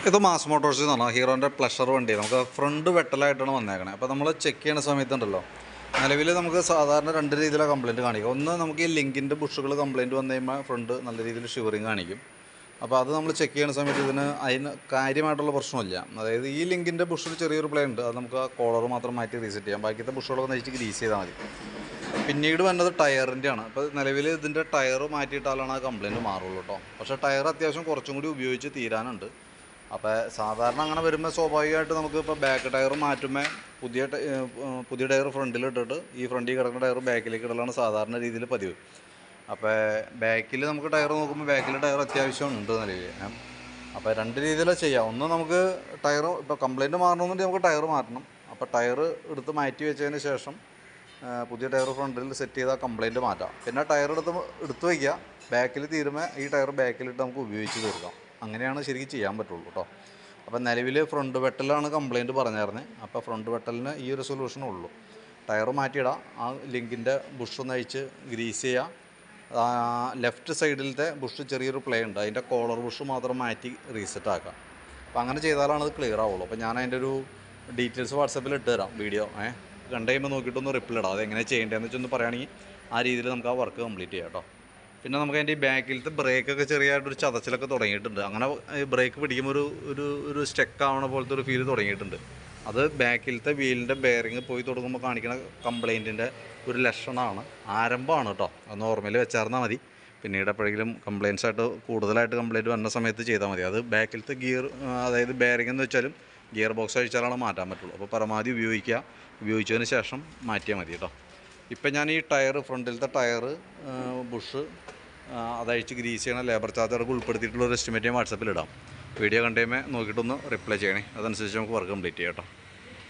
ഇത് മാസ് മോട്ടോഴ്സിൽ നിന്നാണ് ഹീറോൻ്റെ പ്ലഷർ വണ്ടി. നമുക്ക് ഫ്രണ്ട് വെട്ടലായിട്ടാണ് വന്നേക്കണേ. അപ്പോൾ നമ്മൾ ചെക്ക് ചെയ്യുന്ന സമയത്തുണ്ടല്ലോ, നിലവിൽ നമുക്ക് സാധാരണ രണ്ട് രീതിയിലാണ് കംപ്ലയിൻറ്റ് കാണിക്കുക. ഒന്ന്, നമുക്ക് ഈ ലിങ്കിൻ്റെ ബുഷുകൾ കംപ്ലയിൻറ്റ് വന്നു കഴിയുമ്പോൾ ഫ്രണ്ട് നല്ല രീതിയിൽ ഷിവറിങ് കാണിക്കും. അപ്പോൾ അത് നമ്മൾ ചെക്ക് ചെയ്യുന്ന സമയത്ത് അതിന് കാര്യമായിട്ടുള്ള പ്രശ്നമില്ല. അതായത് ഈ ലിങ്കിൻ്റെ ബുഷിൽ ചെറിയൊരു പ്ലേ ഉണ്ട്, അത് നമുക്ക് ആ കോളർ മാത്രം മാറ്റി റീസെറ്റ് ചെയ്യാം. ബാക്കിയത്തെ ബുഷുകളൊക്കെ നയിച്ച് ഗ്രീസ് ചെയ്താൽ മതി. പിന്നീട് വന്നത് ടയറിൻ്റെയാണ്. അപ്പോൾ നിലവിൽ ഇതിൻ്റെ ടയർ മാറ്റിയിട്ടാലാണ് ആ കംപ്ലയിൻറ്റ് മാറുള്ളൂ കേട്ടോ. പക്ഷേ ടയർ അത്യാവശ്യം കുറച്ചും കൂടി ഉപയോഗിച്ച് തീരാനുണ്ട്. അപ്പോൾ സാധാരണ അങ്ങനെ വരുമ്പോൾ സ്വാഭാവികമായിട്ട് നമുക്ക് ഇപ്പോൾ ബാക്ക് ടയർ മാറ്റുമ്പോൾ പുതിയ ടയർ ഫ്രണ്ടിലിട്ടിട്ട് ഈ ഫ്രണ്ടിൽ കിടക്കുന്ന ടയർ ബാക്കിലേക്ക് ഇടലാണ് സാധാരണ രീതിയിൽ പതിവ്. അപ്പോൾ ബാക്കിൽ നമുക്ക് ടയർ നോക്കുമ്പോൾ ബാക്കിൽ ടയർ അത്യാവശ്യം ഉണ്ട് നിലവിൽ. അപ്പോൾ രണ്ട് രീതിയിൽ ചെയ്യാം. ഒന്ന്, നമുക്ക് ടയർ ഇപ്പോൾ കംപ്ലയിൻറ്റ് മാറണമെന്നുണ്ടെങ്കിൽ നമുക്ക് ടയർ മാറ്റണം. അപ്പോൾ ടയർ എടുത്ത് മാറ്റി വെച്ചതിന് ശേഷം പുതിയ ടയർ ഫ്രണ്ടിൽ സെറ്റ് ചെയ്താൽ കംപ്ലയിൻറ്റ് മാറ്റാം. പിന്നെ ടയർ എടുത്ത് വയ്ക്കുക, ബാക്കിൽ തീരുമ്പോൾ ഈ ടയർ ബാക്കിലിട്ട് നമുക്ക് ഉപയോഗിച്ച് തീർക്കാം. അങ്ങനെയാണ് ശരിക്കും ചെയ്യാൻ പറ്റുള്ളൂ കേട്ടോ. അപ്പോൾ നിലവിൽ ഫ്രണ്ട് വെട്ടലാണ് കംപ്ലയിൻറ്റ് പറഞ്ഞായിരുന്നത്. അപ്പോൾ ഫ്രണ്ട് വെട്ടലിന് ഈ ഒരു സൊല്യൂഷനേ ഉള്ളൂ. ടയർ മാറ്റിയിടാം, ആ ലിങ്കിൻ്റെ ബുഷ് ഒന്ന് അഴിച്ച് ഗ്രീസ് ചെയ്യുക. ലെഫ്റ്റ് സൈഡിലത്തെ ബുഷ് ചെറിയൊരു പ്ലേ ഉണ്ട്, അതിൻ്റെ കോളർ ബുഷ് മാത്രം മാറ്റി റീസെറ്റ് ആക്കാം. അപ്പോൾ അങ്ങനെ ചെയ്താലാണ് അത് ക്ലിയർ ആവുള്ളൂ. അപ്പോൾ ഞാൻ അതിൻ്റെ ഒരു ഡീറ്റെയിൽസ് വാട്സപ്പിൽ ഇട്ട് തരാം, വീഡിയോ കണ്ടു കഴിയുമ്പോൾ നോക്കിയിട്ടൊന്ന് റിപ്ലൈ ഇടാം. അതെങ്ങനെ ചെയ്യേണ്ടതെന്ന് വെച്ചൊന്ന് പറയുകയാണെങ്കിൽ ആ രീതിയിൽ നമുക്ക് ആ വർക്ക് കംപ്ലീറ്റ് ചെയ്യാം കേട്ടോ. പിന്നെ നമുക്ക് അതിൻ്റെ ഈ ബാക്കിലത്തെ ബ്രേക്കൊക്കെ ചെറിയതായിട്ടൊരു ചതച്ചിലൊക്കെ തുടങ്ങിയിട്ടുണ്ട്. അങ്ങനെ ബ്രേക്ക് പിടിക്കുമ്പോൾ ഒരു സ്റ്റക്ക് ആവണ പോലത്തെ ഒരു ഫീൽ തുടങ്ങിയിട്ടുണ്ട്. അത് ബാക്കിലത്തെ വീലിൻ്റെ ബെയറിങ് പോയി തുടങ്ങുമ്പോൾ കാണിക്കുന്ന കംപ്ലയിൻറ്റിൻ്റെ ഒരു ലക്ഷണമാണ്, ആരംഭമാണ് കേട്ടോ. അത് ഓർമ്മയിൽ വെച്ചാർന്നാൽ മതി. പിന്നീട് എപ്പോഴെങ്കിലും കംപ്ലയിൻസ് ആയിട്ട് കൂടുതലായിട്ട് കംപ്ലയിൻറ്റ് വന്ന സമയത്ത് ചെയ്താൽ മതി. അത് ബാക്കിലത്തെ ഗിയർ, അതായത് ബെയറിംഗ് എന്ന് വെച്ചാലും ഗിയർ ബോക്സ് അഴിച്ചാലാണ് മാറ്റാൻ പറ്റുള്ളൂ. അപ്പോൾ പരമാവധി ഉപയോഗിച്ചതിന് ശേഷം മാറ്റിയാൽ മതി കേട്ടോ. ഇപ്പം ഞാൻ ഈ ടയർ, ഫ്രണ്ടിലത്തെ ടയർ ബുഷ് അതഴിച്ച് ഗ്രീസ് ചെയ്യണ ലേബർ ചാർജറൊക്കെ ഉൾപ്പെടുത്തിയിട്ടുള്ള ഒരു എസ്റ്റിമേറ്റ് ഞാൻ വാട്സപ്പിൽ ഇടാം. വീഡിയോ കണ്ടുകഴിയുമ്പോൾ നോക്കിയിട്ടൊന്ന് റിപ്ലൈ ചെയ്യണേ. അതനുസരിച്ച് നമുക്ക് വർക്ക് കംപ്ലീറ്റ് ചെയ്യാം കേട്ടോ.